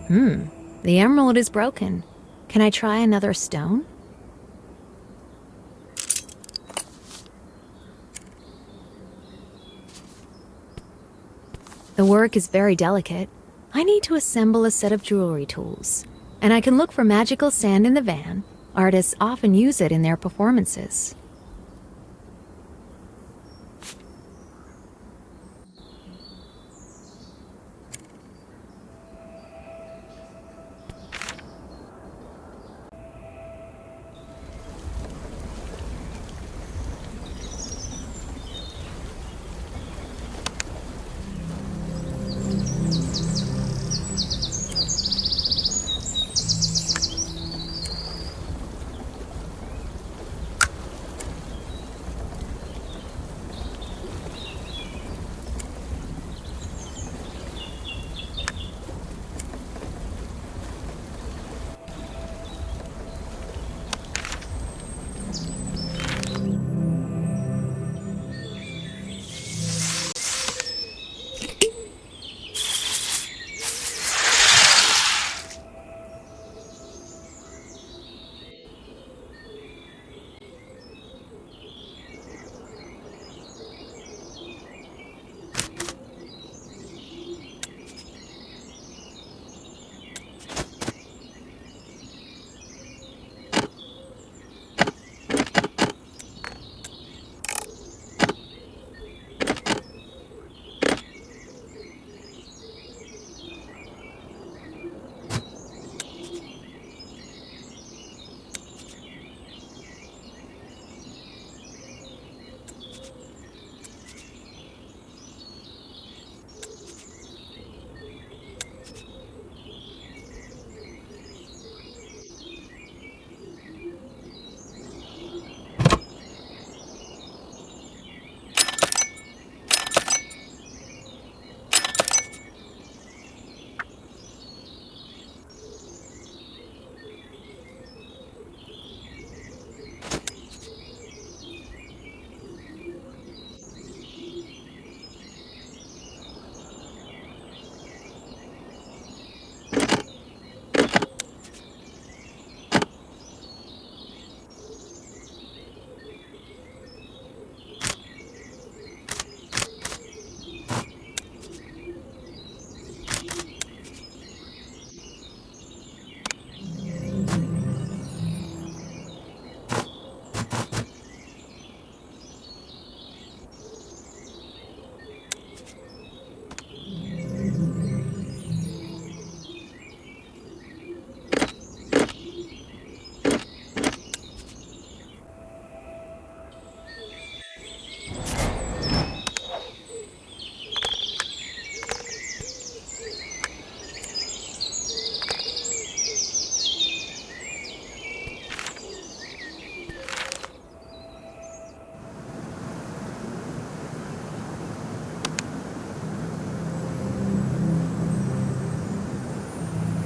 The emerald is broken. Can I try another stone? The work is very delicate. I need to assemble a set of jewelry tools, and I can look for magical sand in the van. Artists often use it in their performances.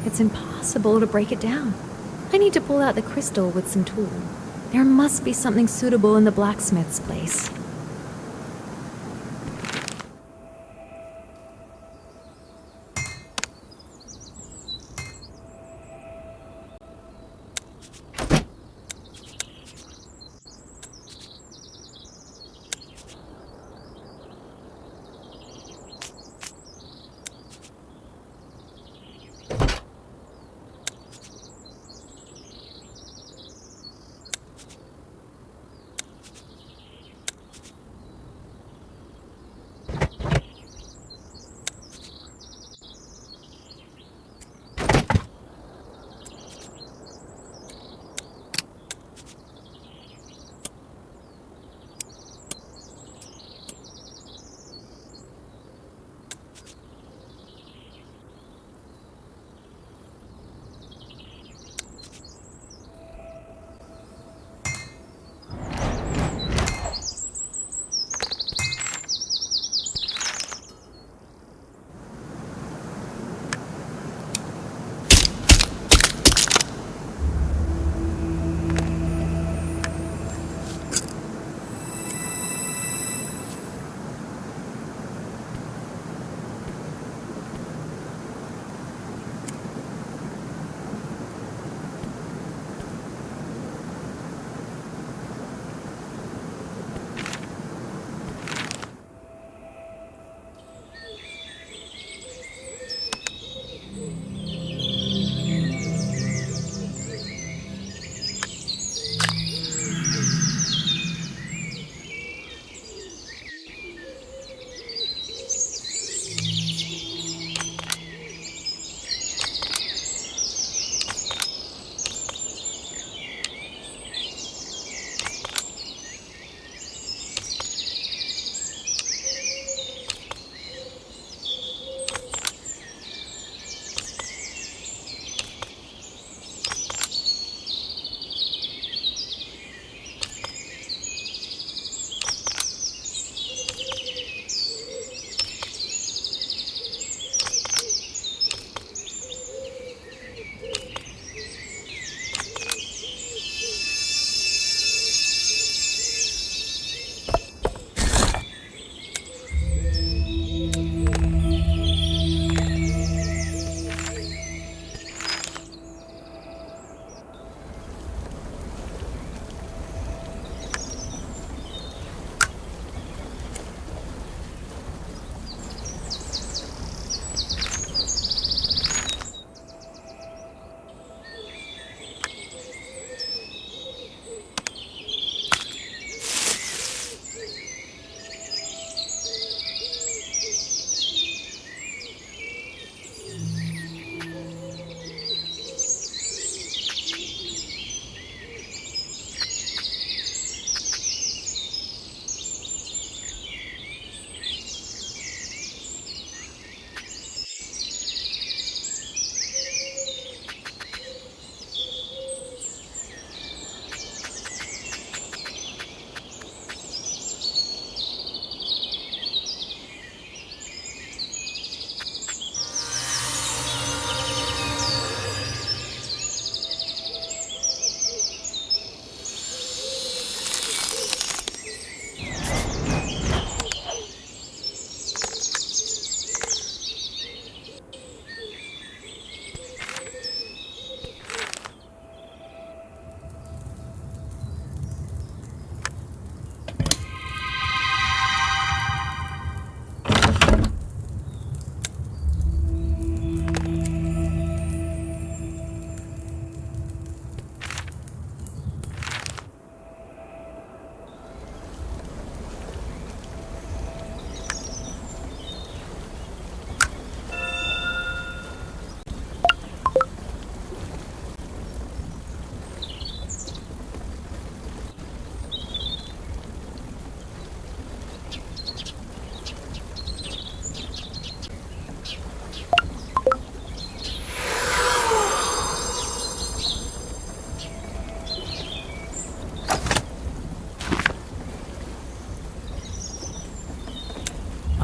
It's impossible to break it down. I need to pull out the crystal with some tool. There must be something suitable in the blacksmith's place.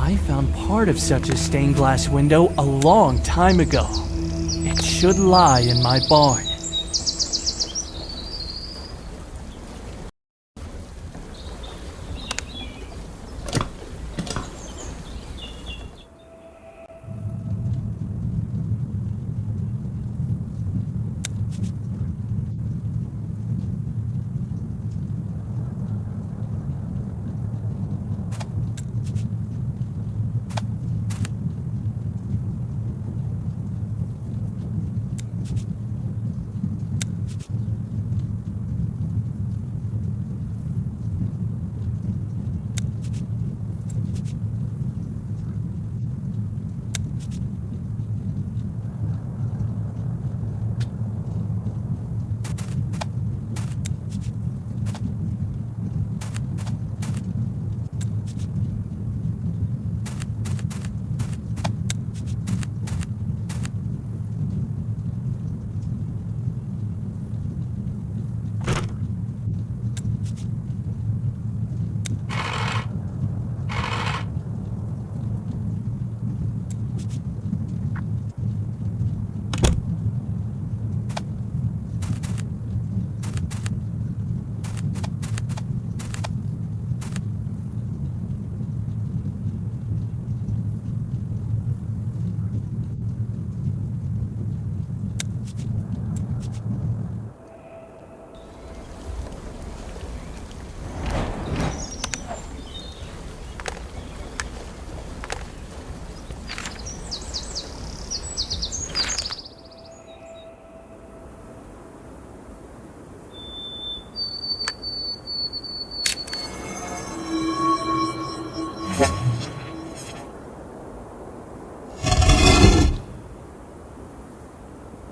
I found part of such a stained glass window a long time ago. It should lie in my barn.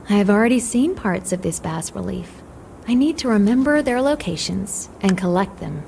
I have already seen parts of this bas relief. I need to remember their locations and collect them.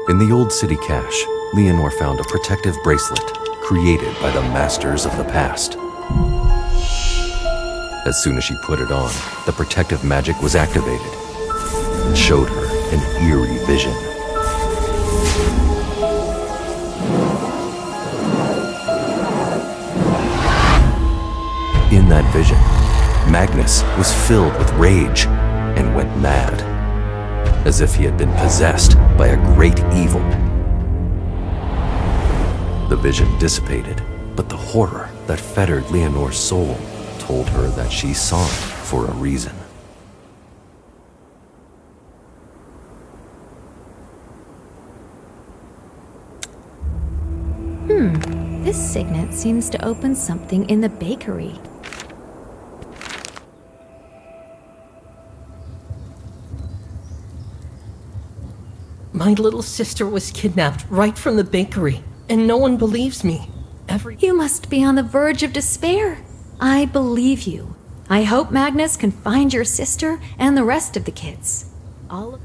In the old city cache, Leonor found a protective bracelet created by the masters of the past. As soon as she put it on, the protective magic was activated and showed her an eerie vision. In that vision, Magnus was filled with rage and went mad, as if he had been possessed by a great evil. The vision dissipated, but the horror that fettered Leonor's soul told her that she saw it for a reason. This signet seems to open something in the bakery. My little sister was kidnapped right from the bakery, and no one believes me. You must be on the verge of despair. I believe you. I hope Magnus can find your sister and the rest of the kids. All of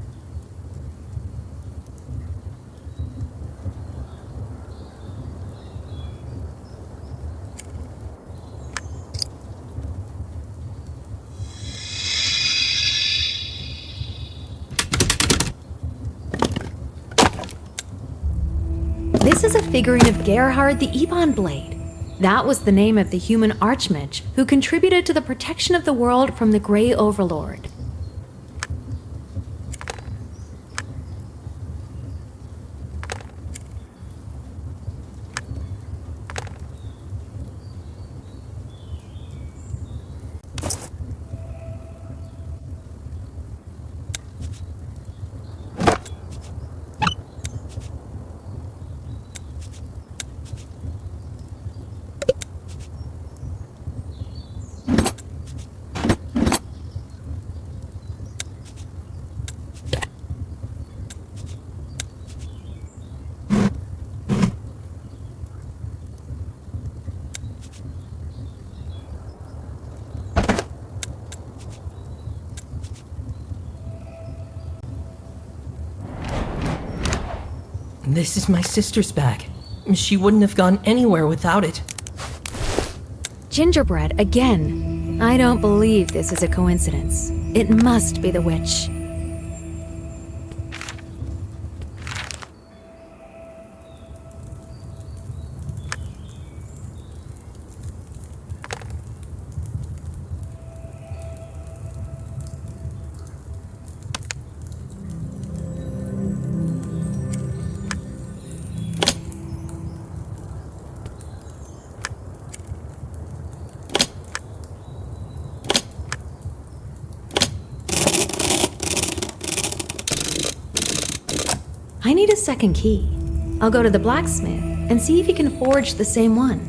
This is a figurine of Gerhard the Ebon Blade. That was the name of the human archmage who contributed to the protection of the world from the Grey Overlord. This is my sister's bag. She wouldn't have gone anywhere without it. Gingerbread again. I don't believe this is a coincidence. It must be the witch. I need a second key. I'll go to the blacksmith and see if he can forge the same one.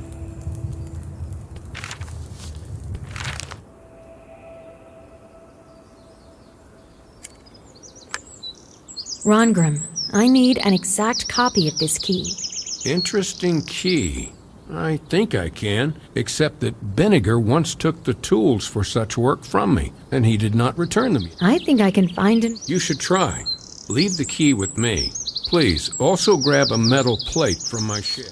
Rongrim, I need an exact copy of this key. Interesting key. I think I can, except that Beniger once took the tools for such work from me, and he did not return them. I think I can find an... You should try. Leave the key with me. Please, also grab a metal plate from my shed.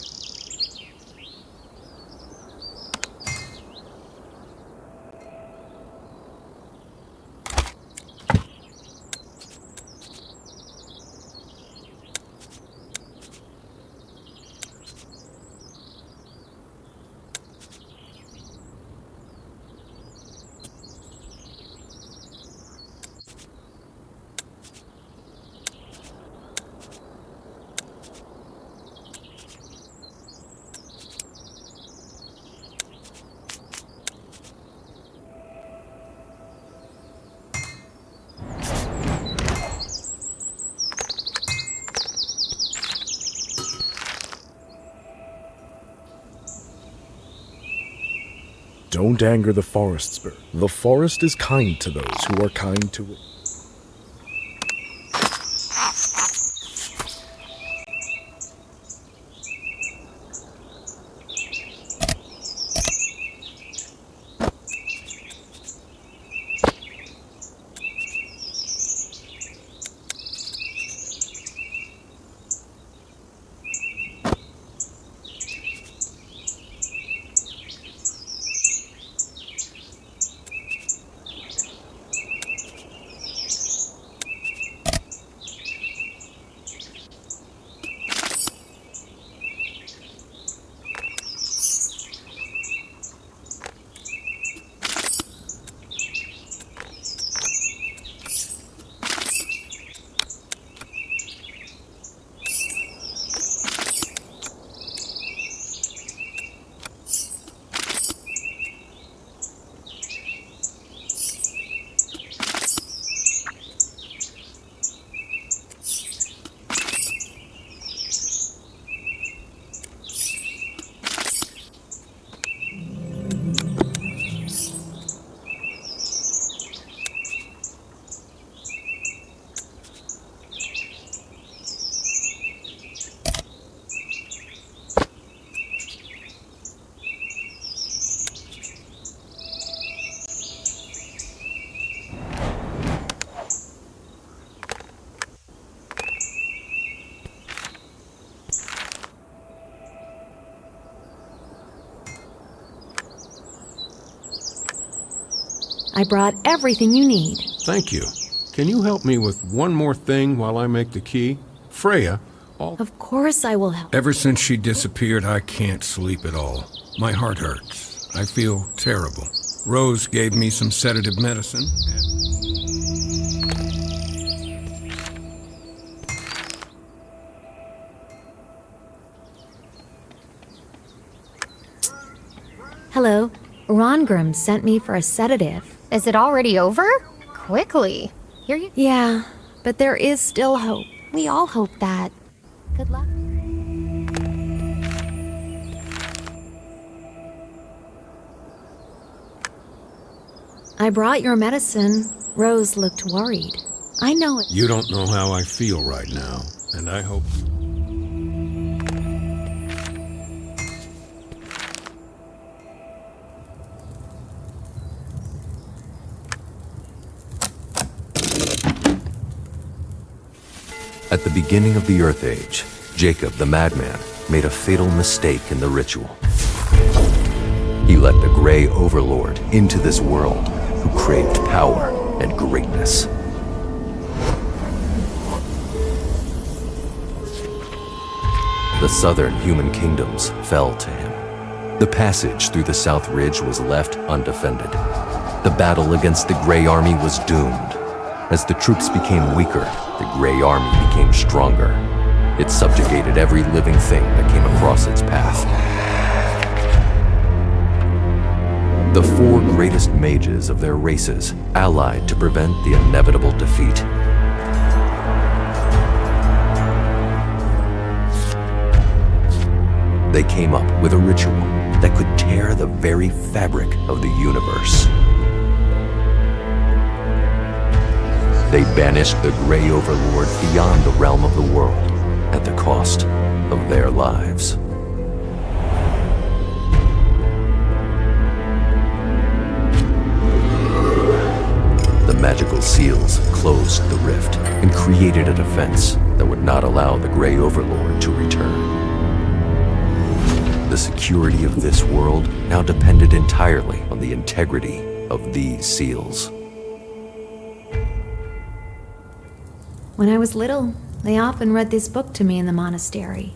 Don't anger the forest spirit. The forest is kind to those who are kind to it. I brought everything you need. Thank you. Can you help me with one more thing while I make the key? Freya, Of course I will help. ever since she disappeared, I can't sleep at all. My heart hurts. I feel terrible. Rose gave me some sedative medicine. Hello. Rongrim sent me for a sedative. Is it already over? Quickly. Here you. Yeah, but there is still hope. We all hope that. Good luck. I brought your medicine. Rose looked worried. I know it. You don't know how I feel right now, and I hope... At the beginning of the Earth Age, Jacob the Madman made a fatal mistake in the ritual. He let the Grey Overlord into this world, who craved power and greatness. The southern human kingdoms fell to him. The passage through the South Ridge was left undefended. The battle against the Grey Army was doomed. As the troops became weaker, the Grey Army became stronger. It subjugated every living thing that came across its path. The four greatest mages of their races allied to prevent the inevitable defeat. They came up with a ritual that could tear the very fabric of the universe. They banished the Grey Overlord beyond the realm of the world at the cost of their lives. The magical seals closed the rift and created a defense that would not allow the Grey Overlord to return. The security of this world now depended entirely on the integrity of these seals. When I was little, they often read this book to me in the monastery.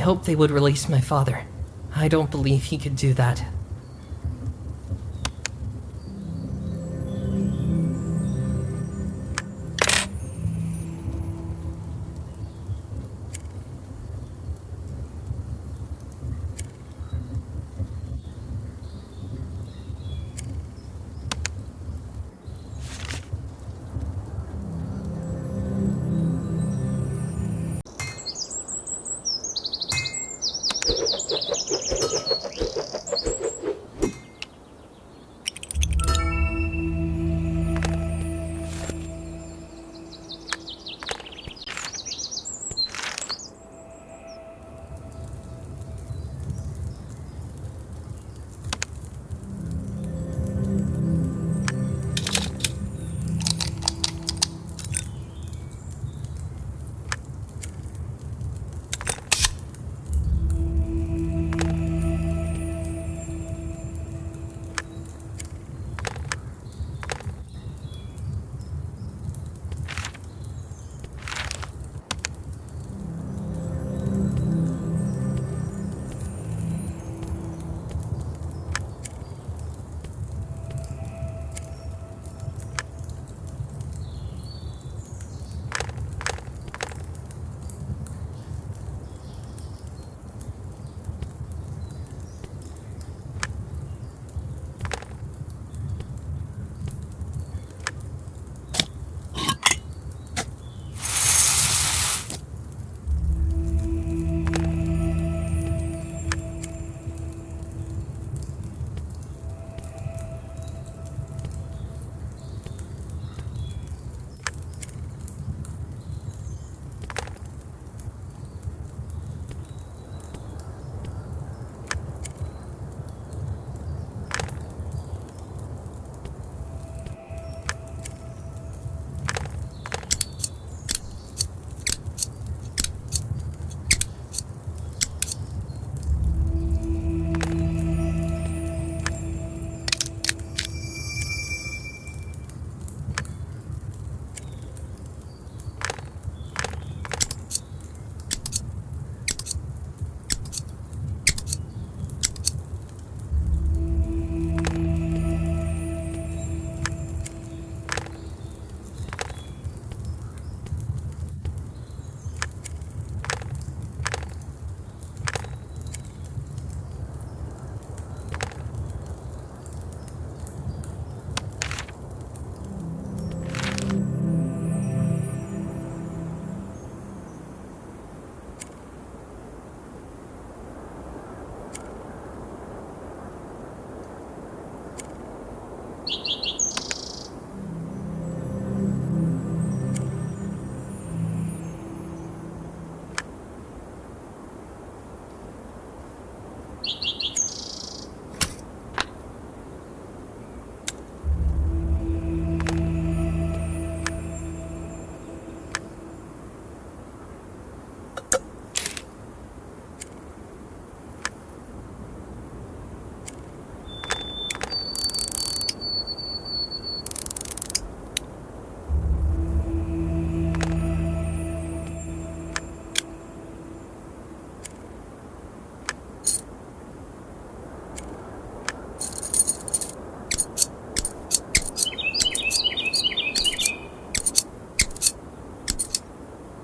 hoped they would release my father. I don't believe he could do that.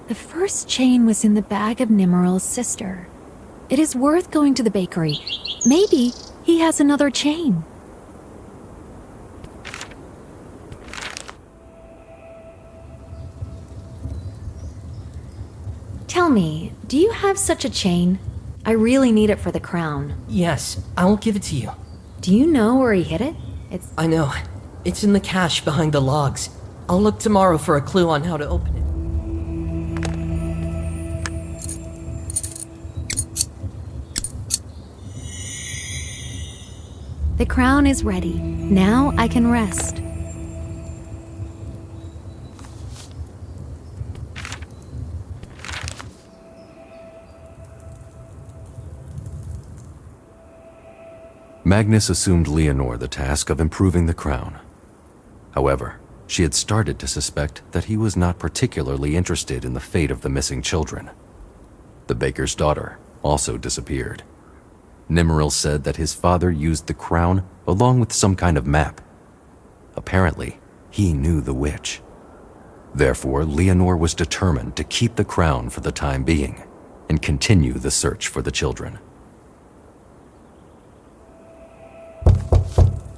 The first chain was in the bag of Nimeral's sister. It is worth going to the bakery. Maybe he has another chain. Tell me, do you have such a chain? I really need it for the crown. Yes, I will give it to you. Do you know where he hid it? I know. It's in the cache behind the logs. I'll look tomorrow for a clue on how to open it. The crown is ready. Now I can rest. Magnus assumed Leonor the task of improving the crown. However, she had started to suspect that he was not particularly interested in the fate of the missing children. The baker's daughter also disappeared. Nimmeril said that his father used the crown along with some kind of map. Apparently, he knew the witch. Therefore, Leonor was determined to keep the crown for the time being and continue the search for the children.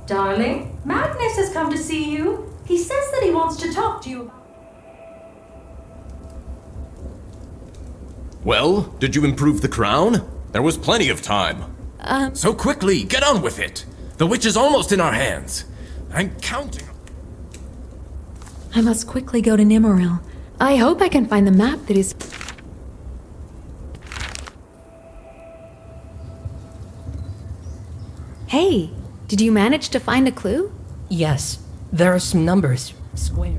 Darling, Magnus has come to see you. He says that he wants to talk to you. Well, did you improve the crown? There was plenty of time. So quickly, get on with it. The witch is almost in our hands. I'm counting. I must quickly go to Nimmeril. I hope I can find the map that is... Hey, did you manage to find a clue? Yes, there are some numbers. Square.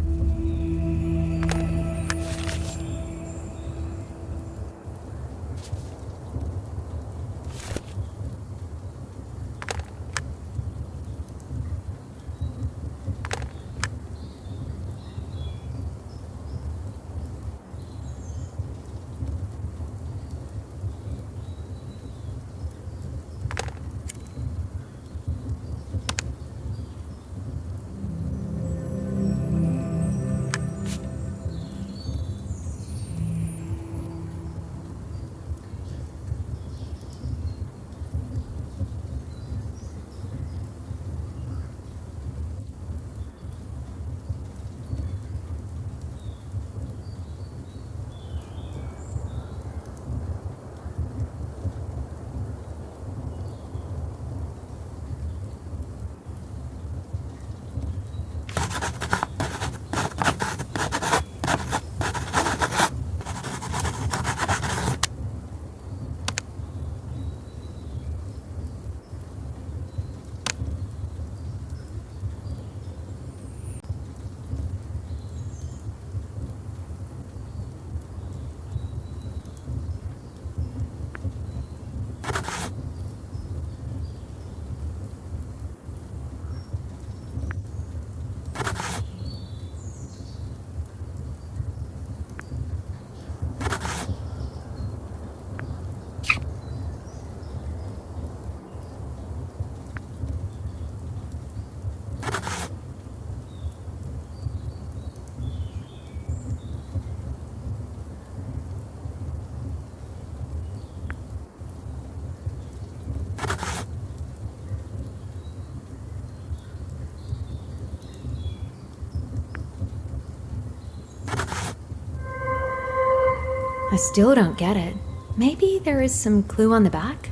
I still don't get it. Maybe there is some clue on the back?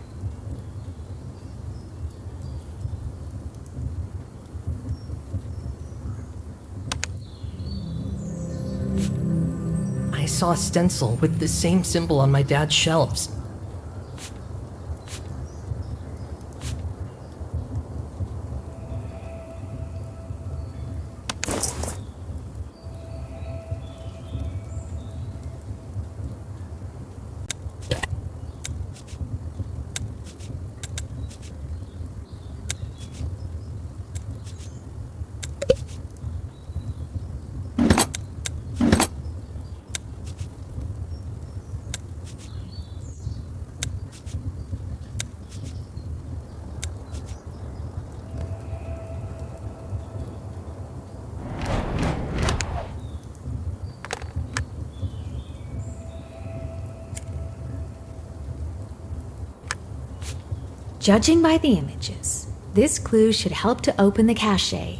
I saw a stencil with the same symbol on my dad's shelves. Judging by the images, this clue should help to open the cache.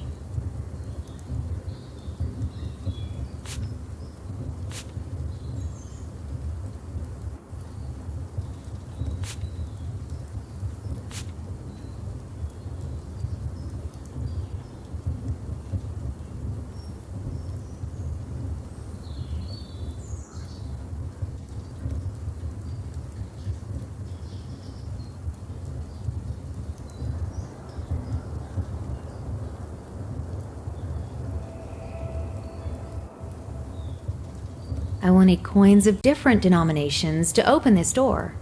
I will need coins of different denominations to open this door.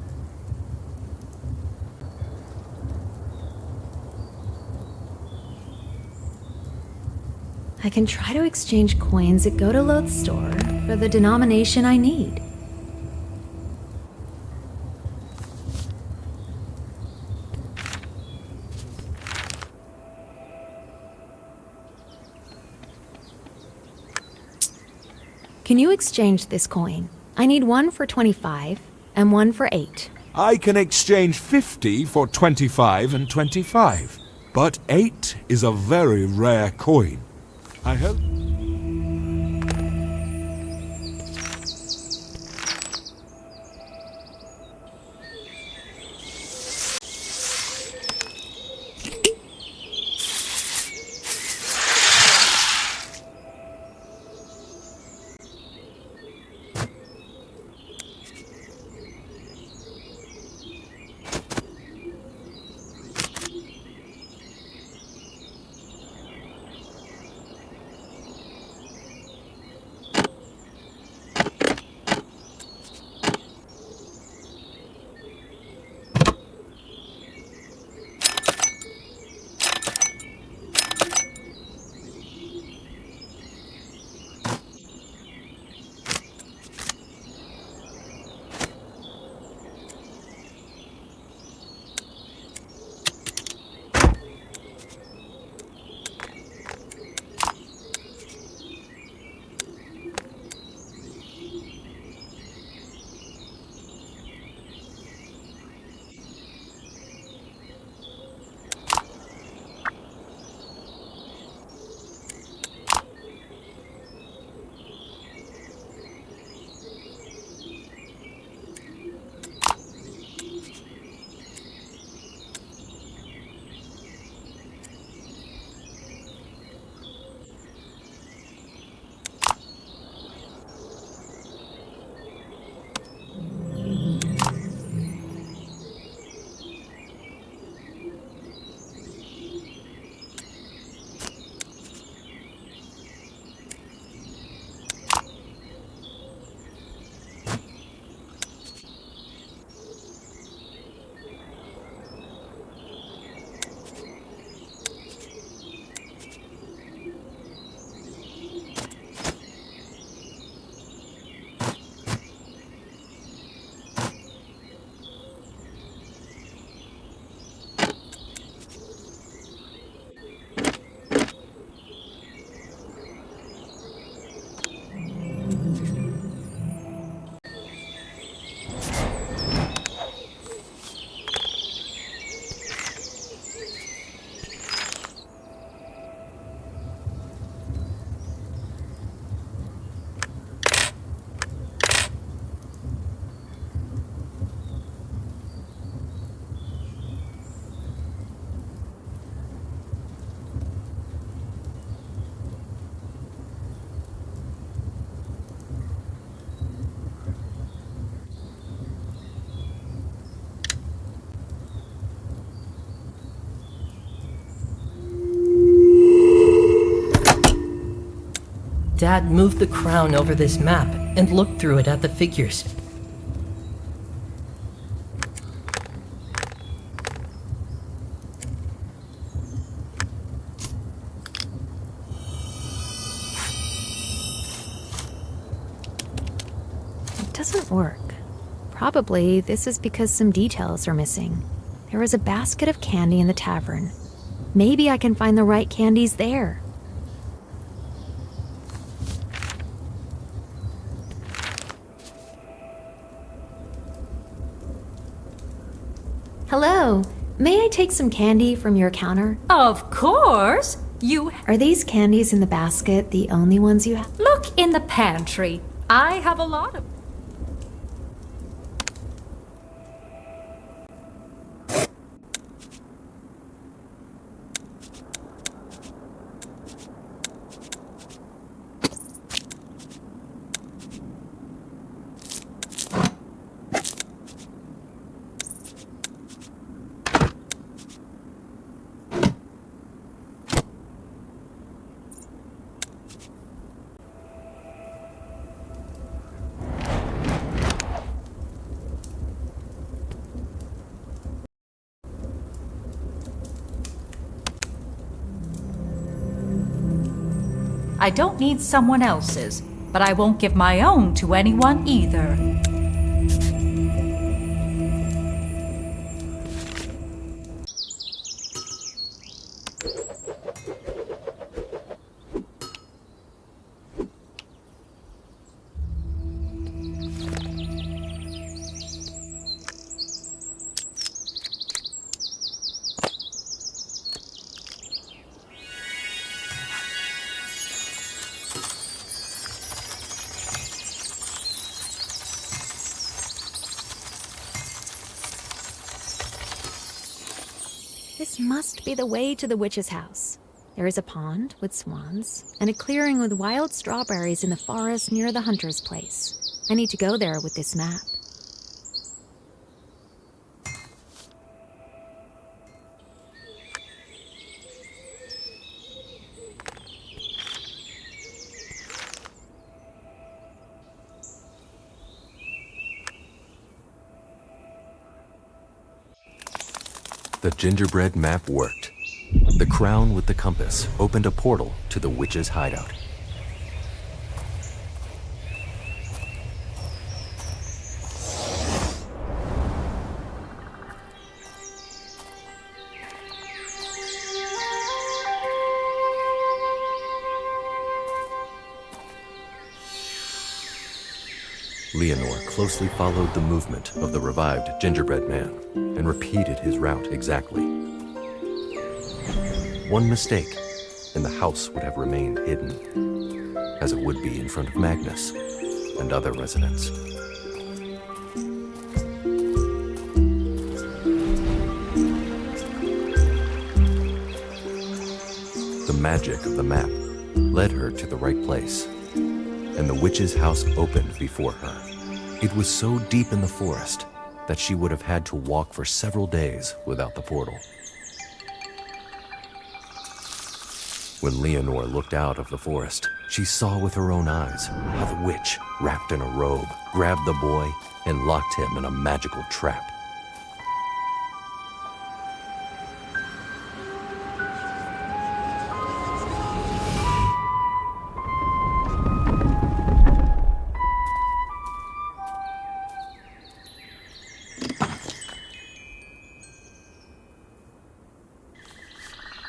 I can try to exchange coins at Godoloth's store for the denomination I need. Can you exchange this coin? I need one for 25 and one for 8. I can exchange 50 for 25 and 25, but 8 is a very rare coin. I hope... Dad moved the crown over this map and looked through it at the figures. It doesn't work. Probably this is because some details are missing. There is a basket of candy in the tavern. Maybe I can find the right candies there. Hello, may I take some candy from your counter? Of course. Are these candies in the basket the only ones you have? Look in the pantry. I have a lot of... I don't need someone else's, but I won't give my own to anyone either. This must be the way to the witch's house. There is a pond with swans and a clearing with wild strawberries in the forest near the hunter's place. I need to go there with this map. The gingerbread map worked. The crown with the compass opened a portal to the witch's hideout. Leonor closely followed the movement of the revived gingerbread man and repeated his route exactly. One mistake, and the house would have remained hidden, as it would be in front of Magnus and other residents. The magic of the map led her to the right place, and the witch's house opened before her. It was so deep in the forest that she would have had to walk for several days without the portal. When Leonor looked out of the forest, she saw with her own eyes how the witch, wrapped in a robe, grabbed the boy and locked him in a magical trap.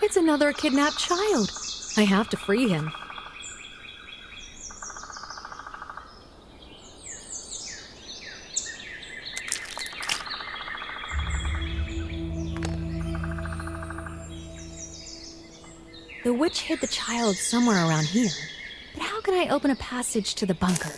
It's another kidnapped child. I have to free him. The witch hid the child somewhere around here. But how can I open a passage to the bunker?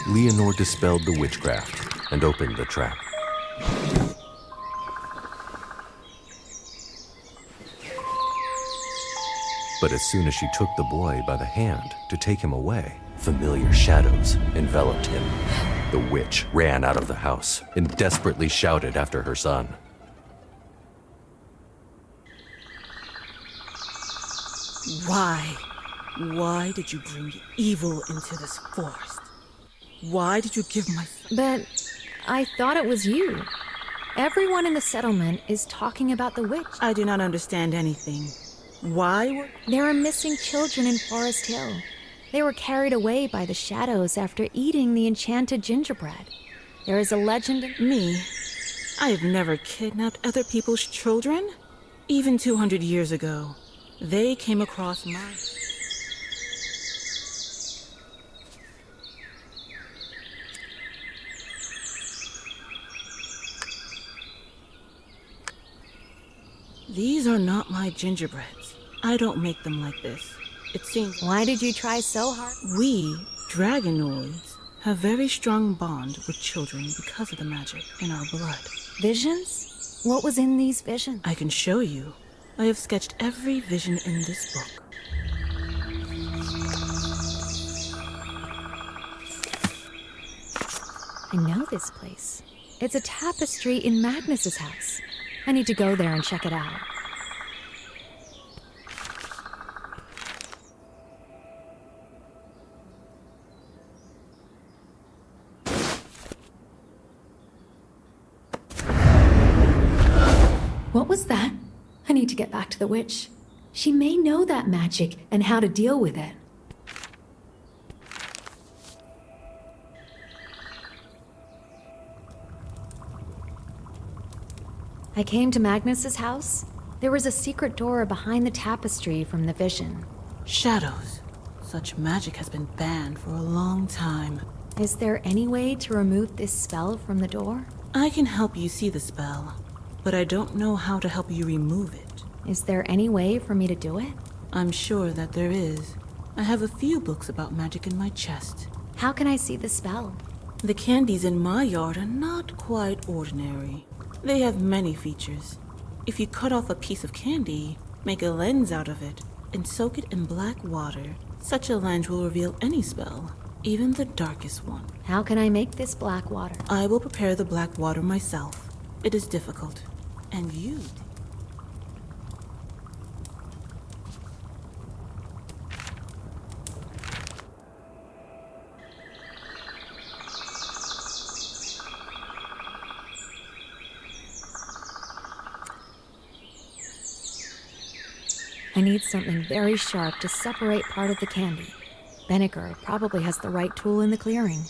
Leonor dispelled the witchcraft and opened the trap. But as soon as she took the boy by the hand to take him away, familiar shadows enveloped him. The witch ran out of the house and desperately shouted after her son. Why did you bring evil into this forest? Why did you give my... But I thought it was you. Everyone in the settlement is talking about the witch. I do not understand anything. Why were... There are missing children in Forest Hill. They were carried away by the shadows after eating the enchanted gingerbread. There is a legend... Me? I have never kidnapped other people's children. Even 200 years ago, they came across mine. These are not my gingerbreads. I don't make them like this. It seems... Why did you try so hard? We, dragonoids, have very strong bond with children because of the magic in our blood. Visions? What was in these visions? I can show you. I have sketched every vision in this book. I know this place. It's a tapestry in Magnus's house. I need to go there and check it out. What was that? I need to get back to the witch. She may know that magic and how to deal with it. I came to Magnus's house. There was a secret door behind the tapestry from the vision. Shadows. Such magic has been banned for a long time. Is there any way to remove this spell from the door? I can help you see the spell, but I don't know how to help you remove it. Is there any way for me to do it? I'm sure that there is. I have a few books about magic in my chest. How can I see the spell? The candies in my yard are not quite ordinary. They have many features. If you cut off a piece of candy, make a lens out of it, and soak it in black water, such a lens will reveal any spell, even the darkest one. How can I make this black water? I will prepare the black water myself. It is difficult. And you... I need something very sharp to separate part of the candy. Beniger probably has the right tool in the clearing.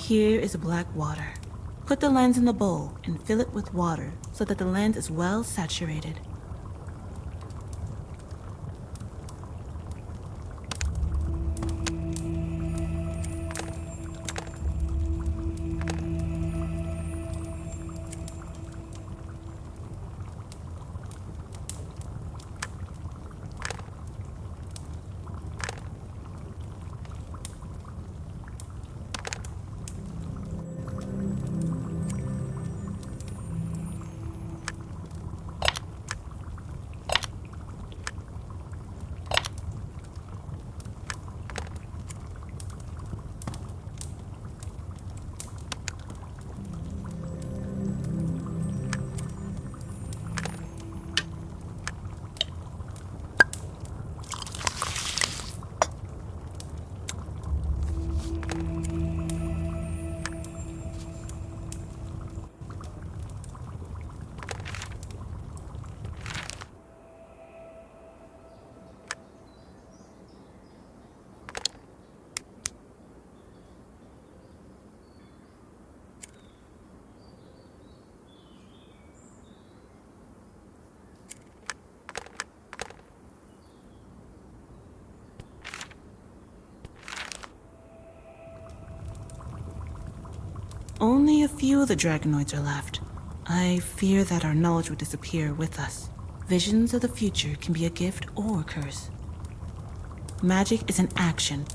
Here is black water. Put the lens in the bowl and fill it with water so that the lens is well saturated. Only a few of the dragonoids are left. I fear that our knowledge will disappear with us. Visions of the future can be a gift or a curse. Magic is an action.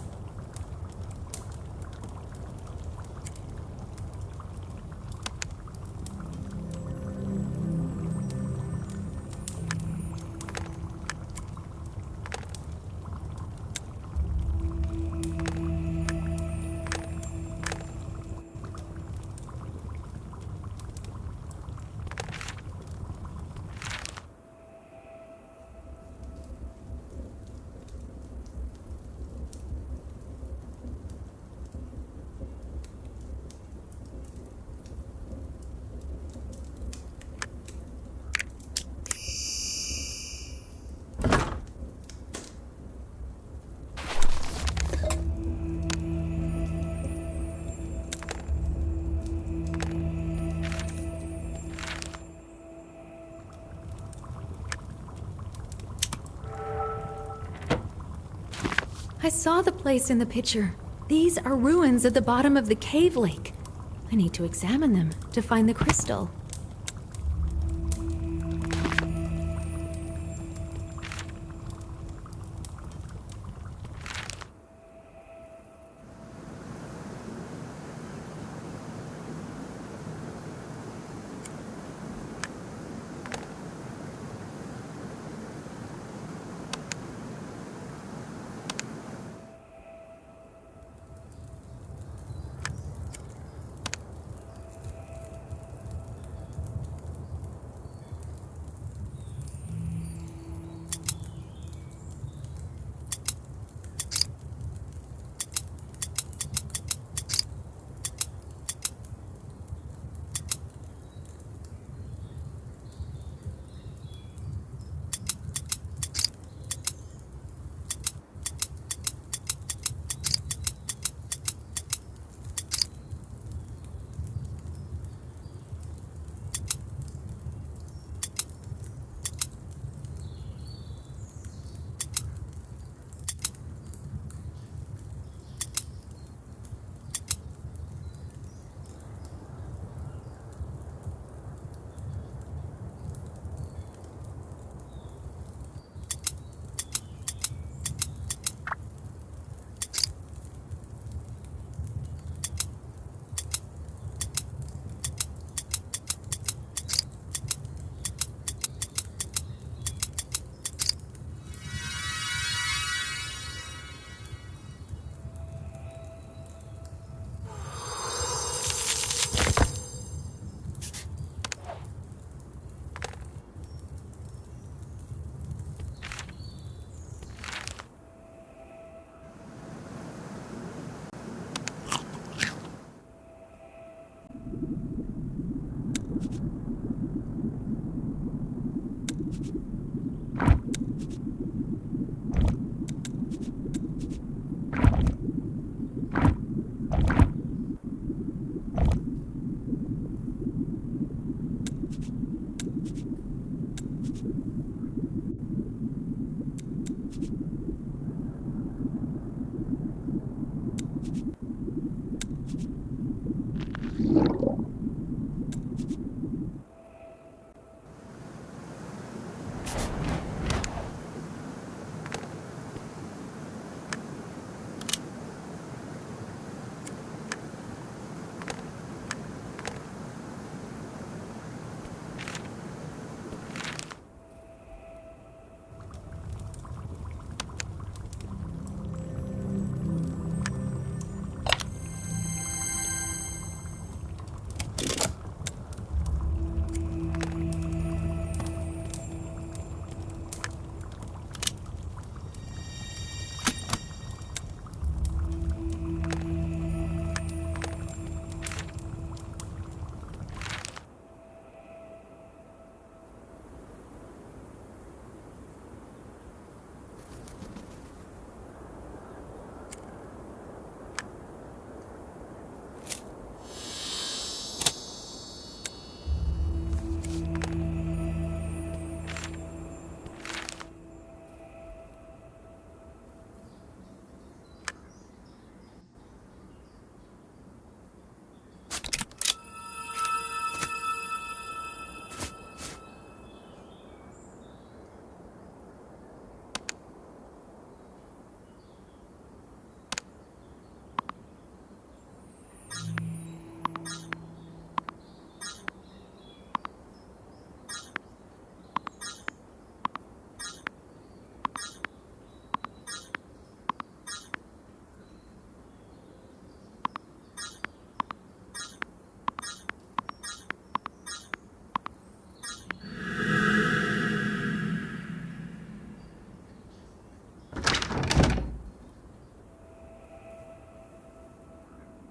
I saw the place in the picture. These are ruins at the bottom of the cave lake. I need to examine them to find the crystal.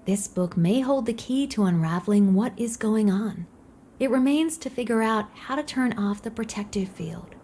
This book may hold the key to unraveling what is going on. It remains to figure out how to turn off the protective field.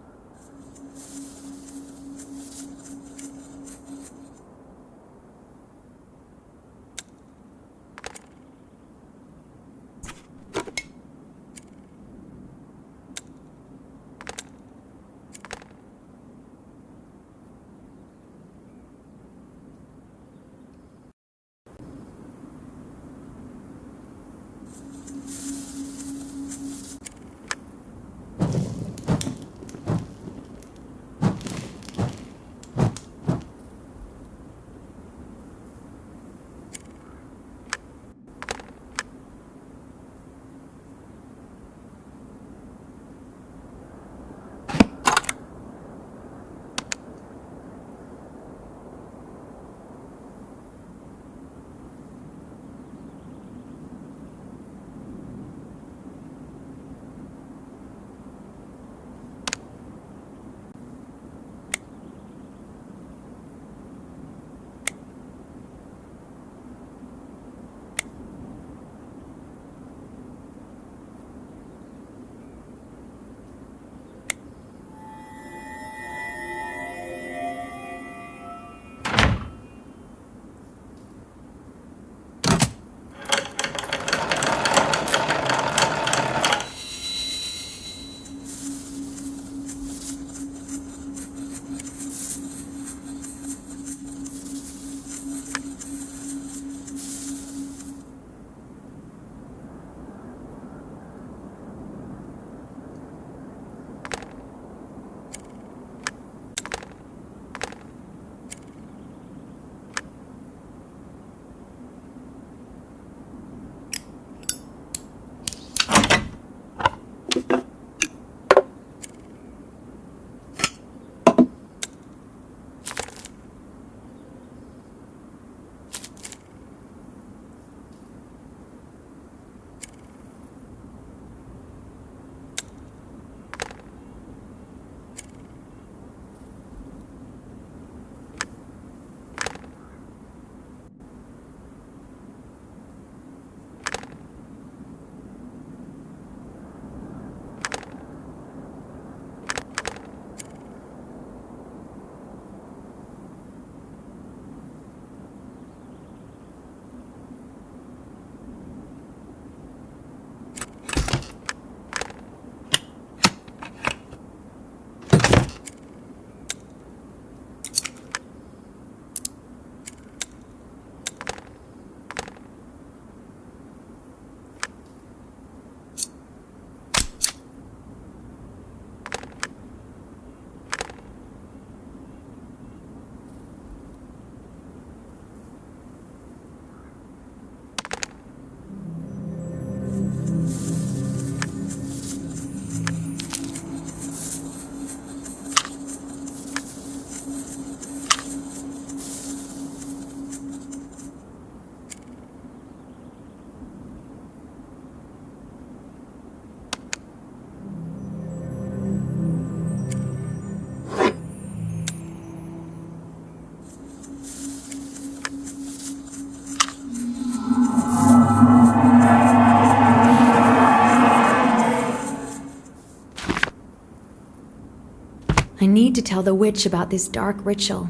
I need to tell the witch about this dark ritual.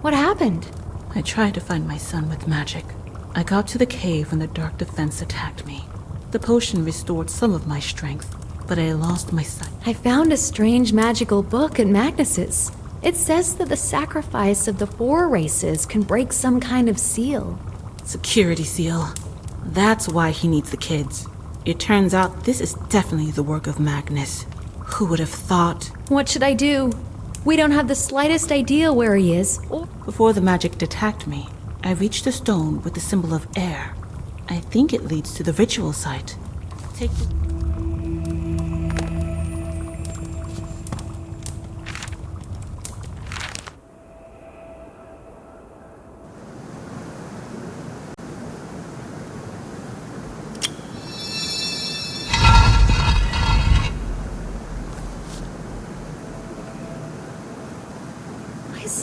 What happened? I tried to find my son with magic. I got to the cave when the dark defense attacked me. The potion restored some of my strength, but I lost my sight. I found a strange magical book at Magnus's. It says that the sacrifice of the 4 races can break some kind of seal. Security seal. That's why he needs the kids. It turns out this is definitely the work of Magnus. Who would have thought? What should I do? We don't have the slightest idea where he is. Before the magic attacked me, I reached a stone with the symbol of air. I think it leads to the ritual site. Take the...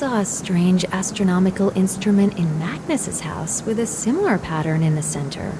saw a strange astronomical instrument in Magnus's house with a similar pattern in the center.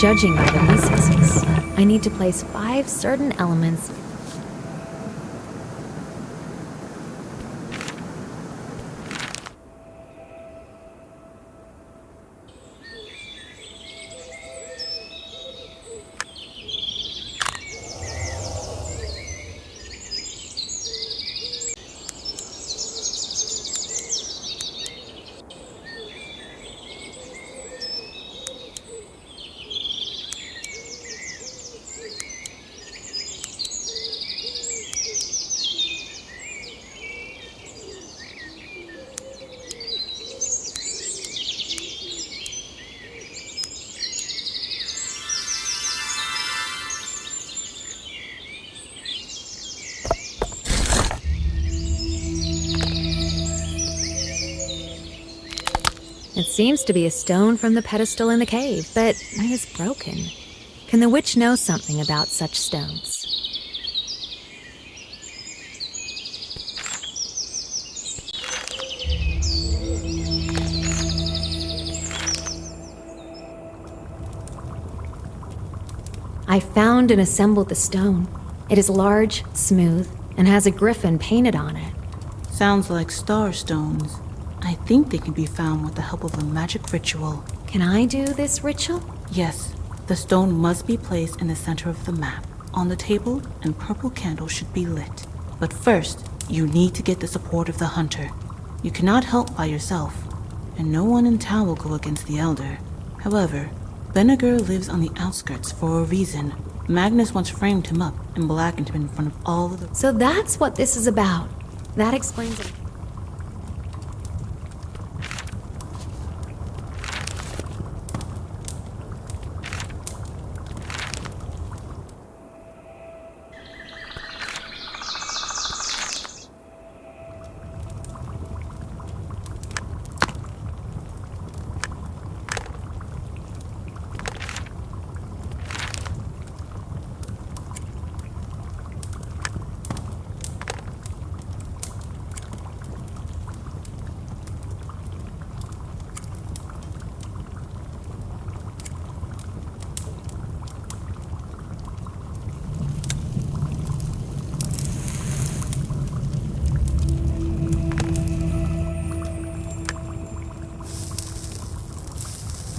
Judging by the pieces, I need to place 5 certain elements. It seems to be a stone from the pedestal in the cave, but it is broken. Can the witch know something about such stones? I found and assembled the stone. It is large, smooth, and has a griffin painted on it. Sounds like star stones. I think they can be found with the help of a magic ritual. Can I do this ritual? Yes. The stone must be placed in the center of the map. On the table, and purple candles should be lit. But first, you need to get the support of the hunter. You cannot help by yourself, and no one in town will go against the elder. However, Beniger lives on the outskirts for a reason. Magnus once framed him up and blackened him in front of all of the... So that's what this is about. That explains it.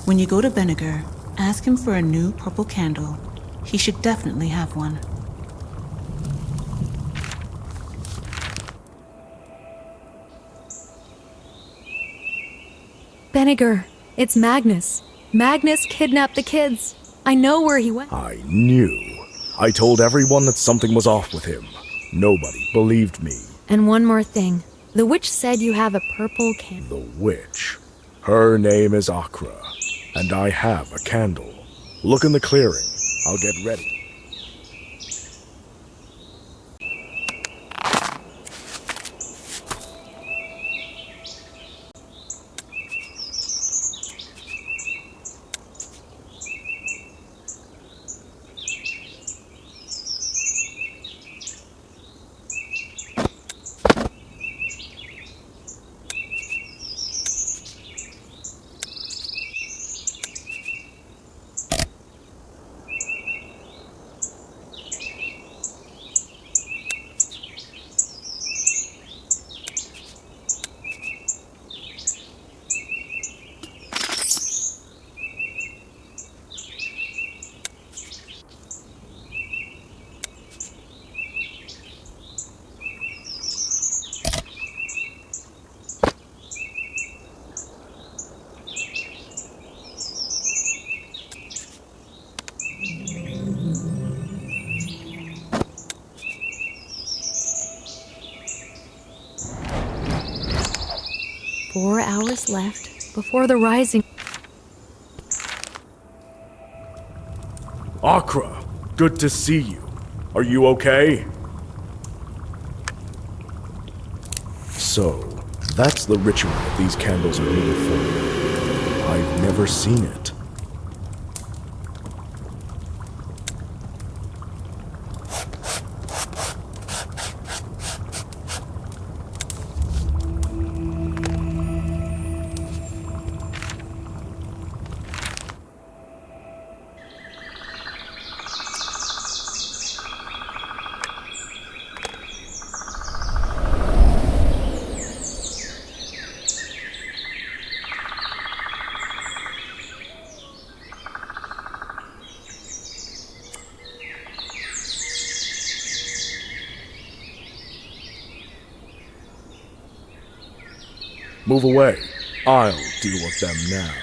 When you go to Beniger, ask him for a new purple candle. He should definitely have one. Beniger, it's Magnus. Magnus kidnapped the kids. I know where he went. I knew. I told everyone that something was off with him. Nobody believed me. And one more thing. The witch said you have a purple candle. The witch. Her name is Akra, and I have a candle. Look in the clearing. I'll get ready. "4 hours left before the rising." Akra, good to see you. Are you okay? So, that's the ritual that these candles are needed for. I've never seen it. Move away. I'll deal with them now.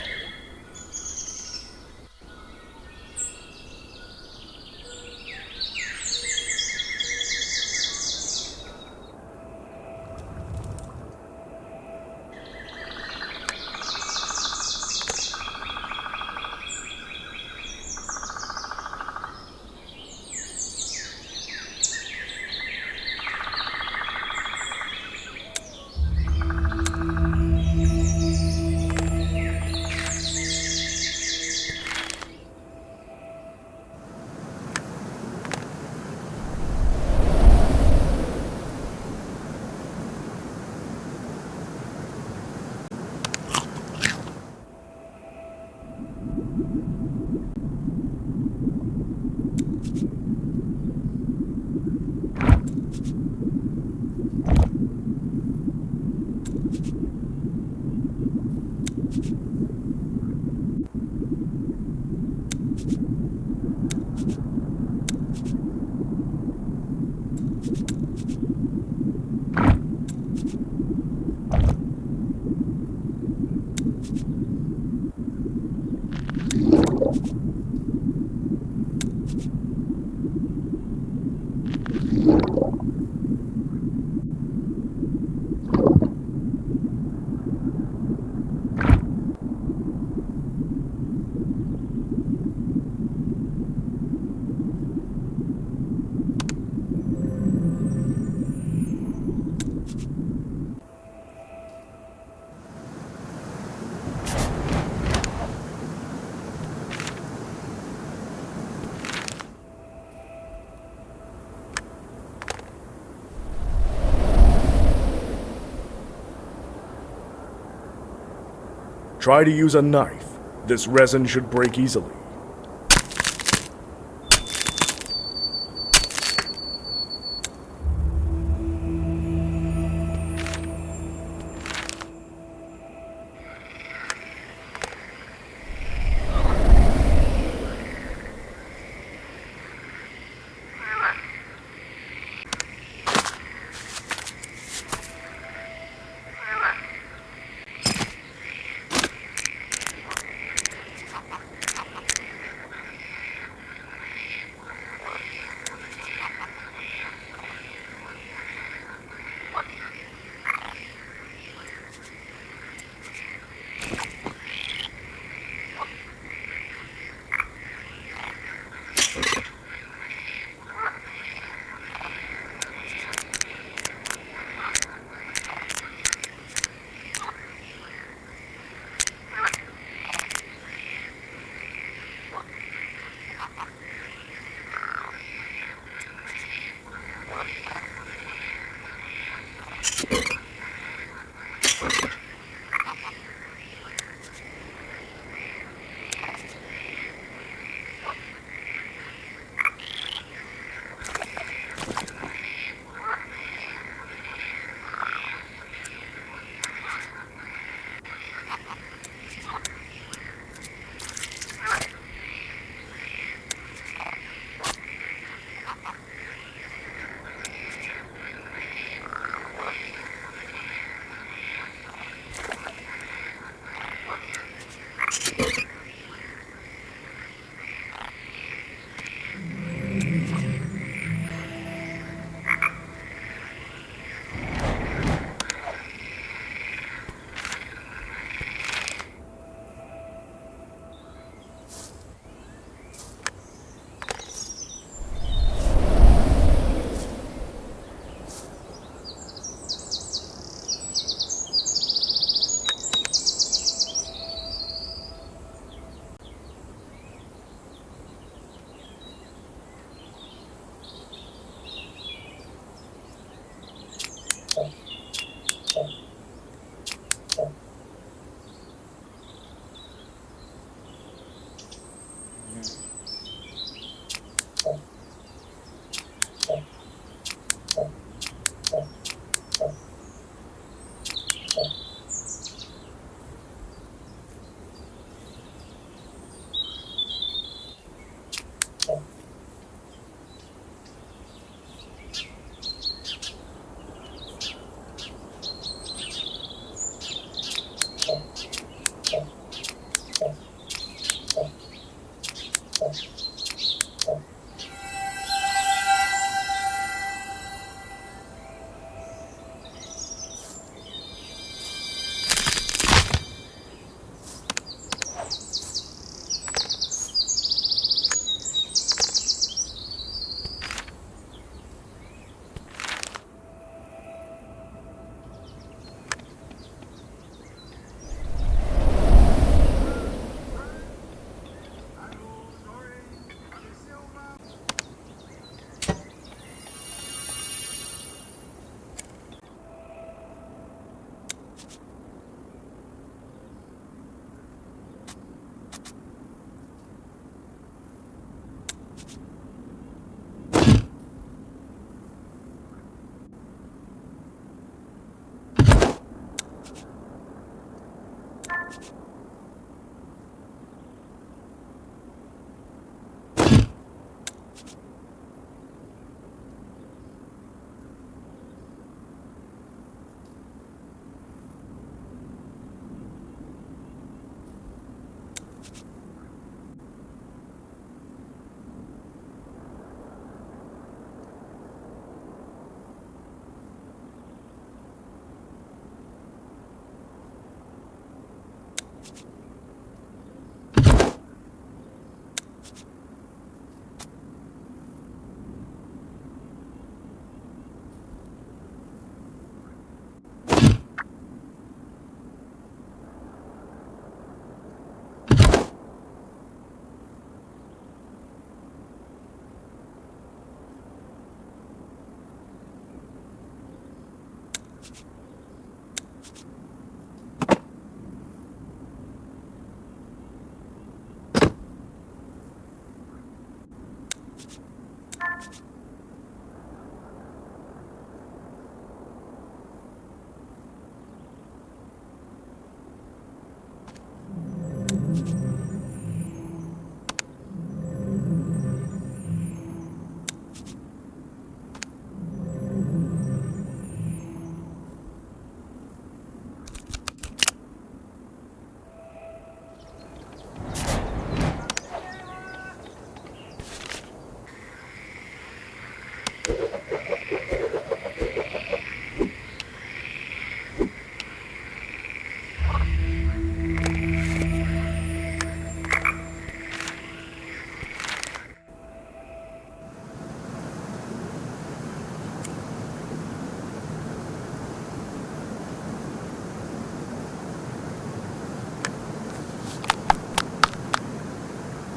Try to use a knife. This resin should break easily.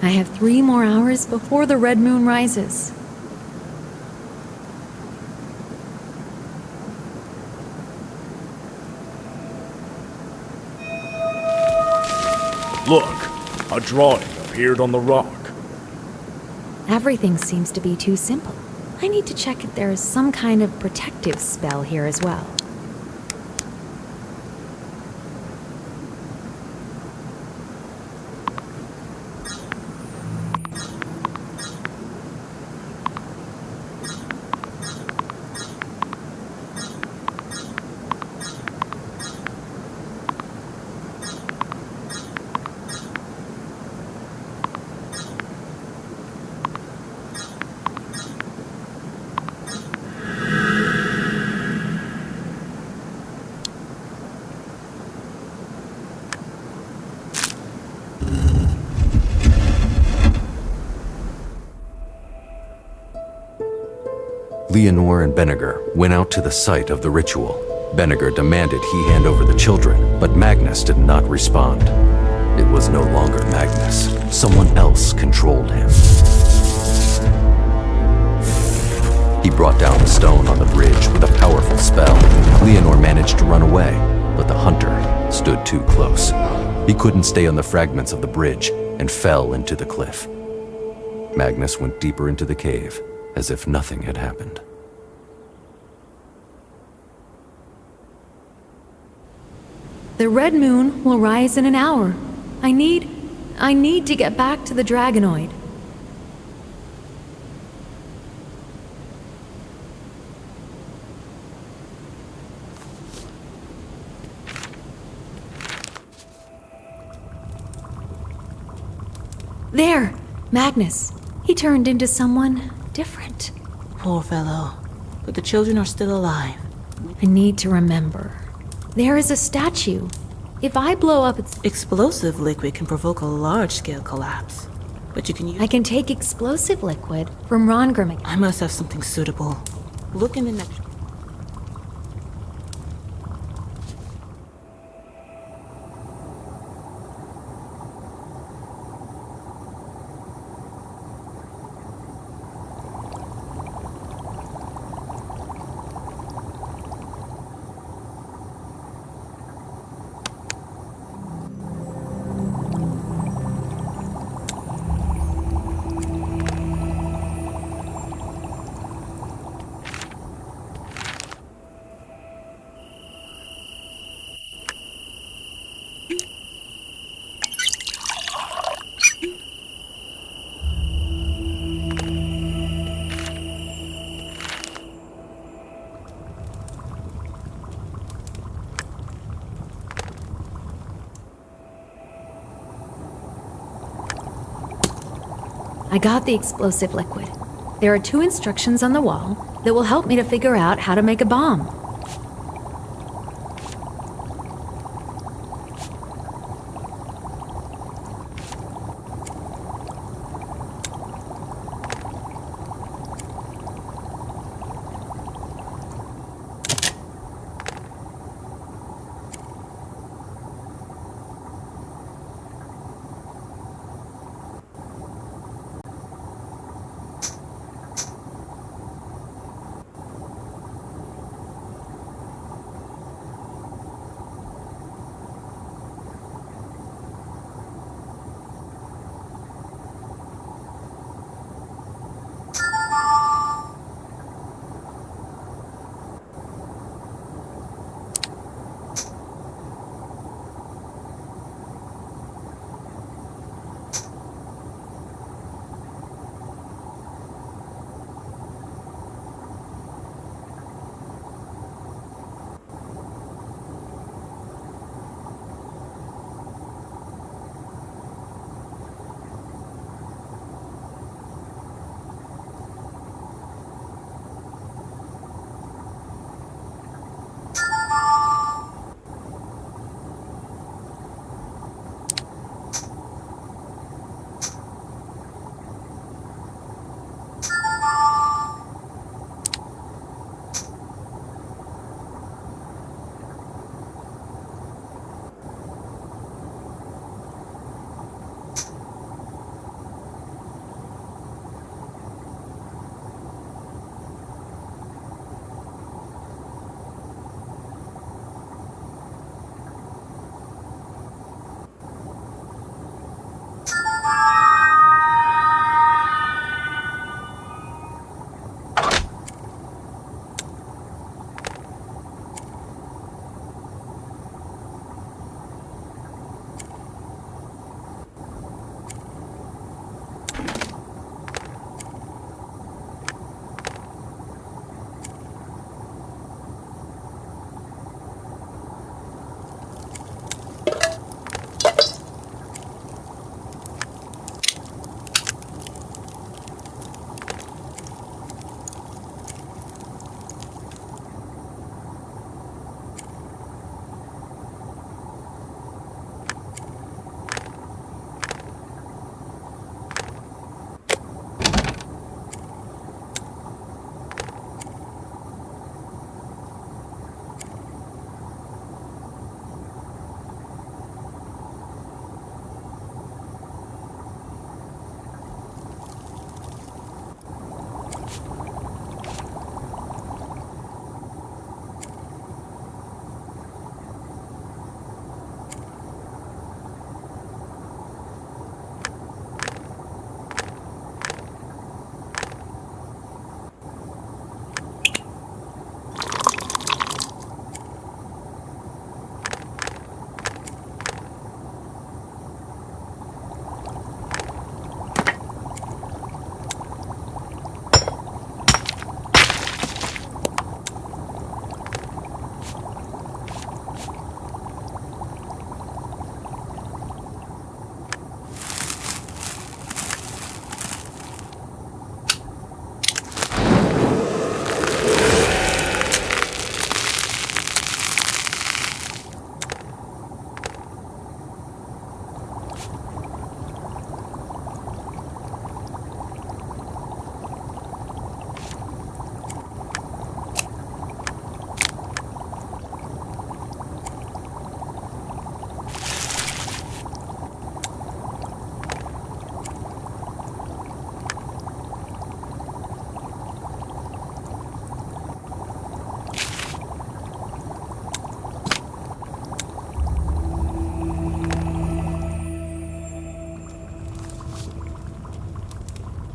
I have 3 more hours before the red moon rises. Look, a drawing appeared on the rock. Everything seems to be too simple. I need to check if there is some kind of protective spell here as well. Leonor and Beniger went out to the site of the ritual. Beniger demanded he hand over the children, but Magnus did not respond. It was no longer Magnus. Someone else controlled him. He brought down the stone on the bridge with a powerful spell. Leonor managed to run away, but the hunter stood too close. He couldn't stay on the fragments of the bridge and fell into the cliff. Magnus went deeper into the cave, as if nothing had happened. The red moon will rise in an hour. I need to get back to the Dragonoid. There! Magnus. He turned into someone different. Poor fellow. But the children are still alive. I need to remember. There is a statue. If I blow up its... Explosive liquid can provoke a large-scale collapse. But you can use... I can take explosive liquid from Rongrim again. I must have something suitable. Look in the next... I got the explosive liquid. There are 2 instructions on the wall that will help me to figure out how to make a bomb.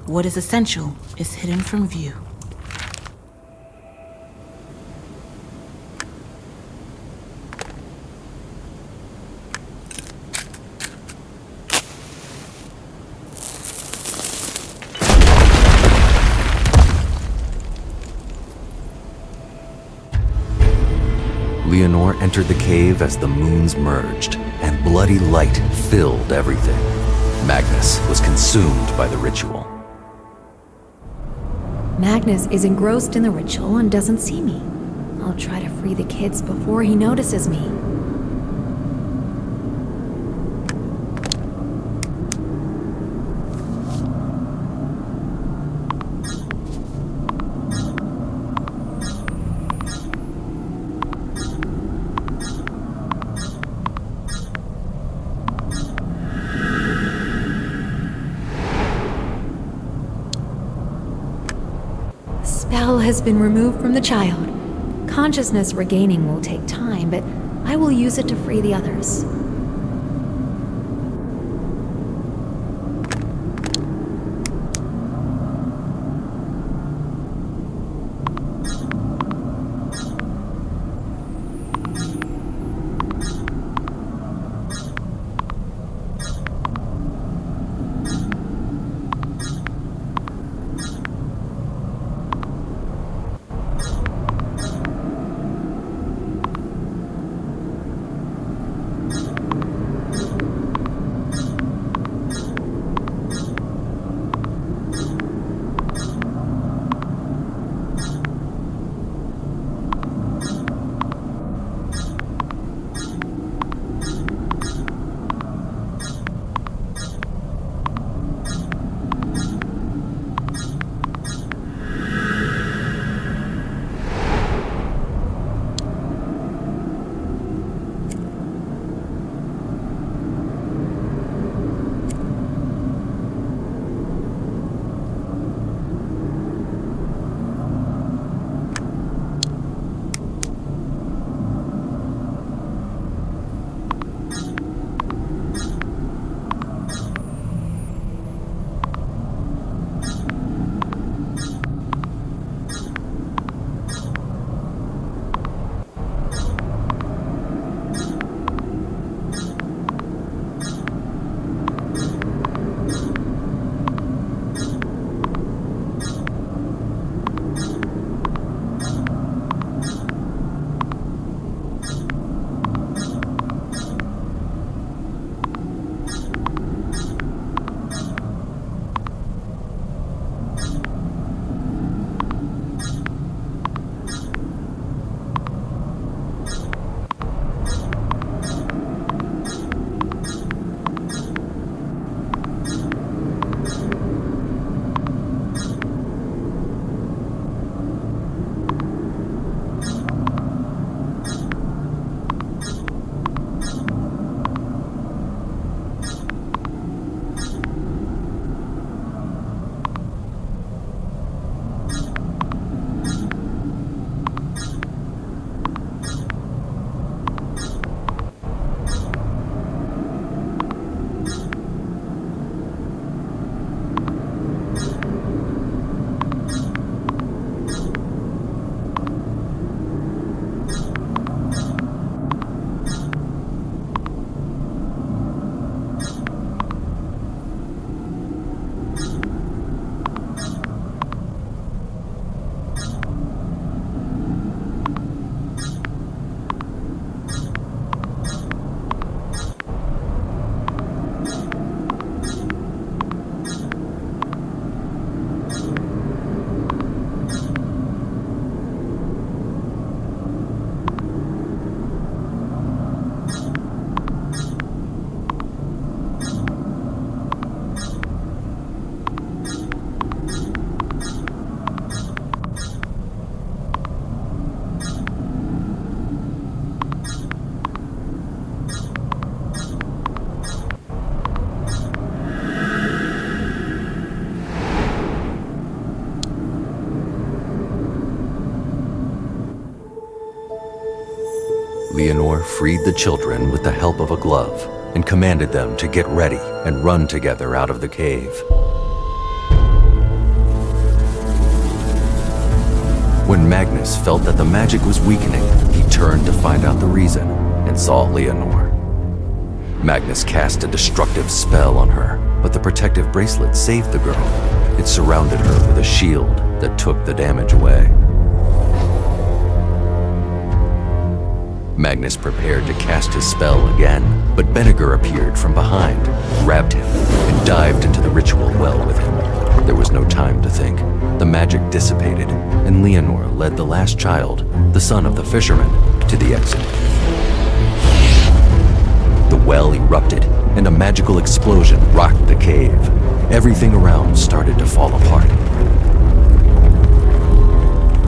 What is essential is hidden from view. Leonor entered the cave as the moons merged, and bloody light filled everything. Magnus was consumed by the ritual. Magnus is engrossed in the ritual and doesn't see me. I'll try to free the kids before he notices me. Spell has been removed from the child. Consciousness regaining will take time, but I will use it to free the others. Leonor freed the children with the help of a glove and commanded them to get ready and run together out of the cave. When Magnus felt that the magic was weakening, he turned to find out the reason and saw Leonor. Magnus cast a destructive spell on her, but the protective bracelet saved the girl. It surrounded her with a shield that took the damage away. Magnus prepared to cast his spell again, but Beniger appeared from behind, grabbed him, and dived into the ritual well with him. There was no time to think. The magic dissipated, and Leonor led the last child, the son of the fisherman, to the exit. The well erupted, and a magical explosion rocked the cave. Everything around started to fall apart.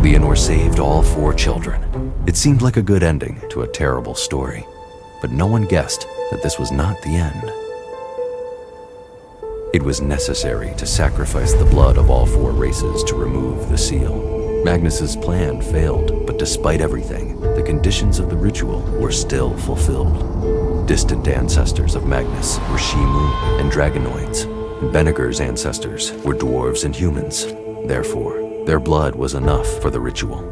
Leonor saved all 4 children. It seemed like a good ending to a terrible story, but no one guessed that this was not the end. It was necessary to sacrifice the blood of all 4 races to remove the seal. Magnus's plan failed, but despite everything, the conditions of the ritual were still fulfilled. Distant ancestors of Magnus were Shimu and Dragonoids. Beniger's ancestors were dwarves and humans. Therefore, their blood was enough for the ritual.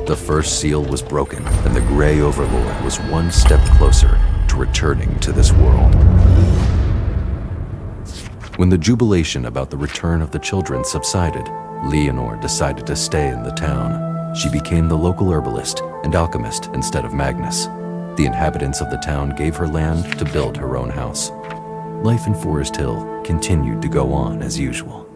The first seal was broken, and the Grey Overlord was one step closer to returning to this world. When the jubilation about the return of the children subsided, Leonor decided to stay in the town. She became the local herbalist and alchemist instead of Magnus. The inhabitants of the town gave her land to build her own house. Life in Forest Hill continued to go on as usual.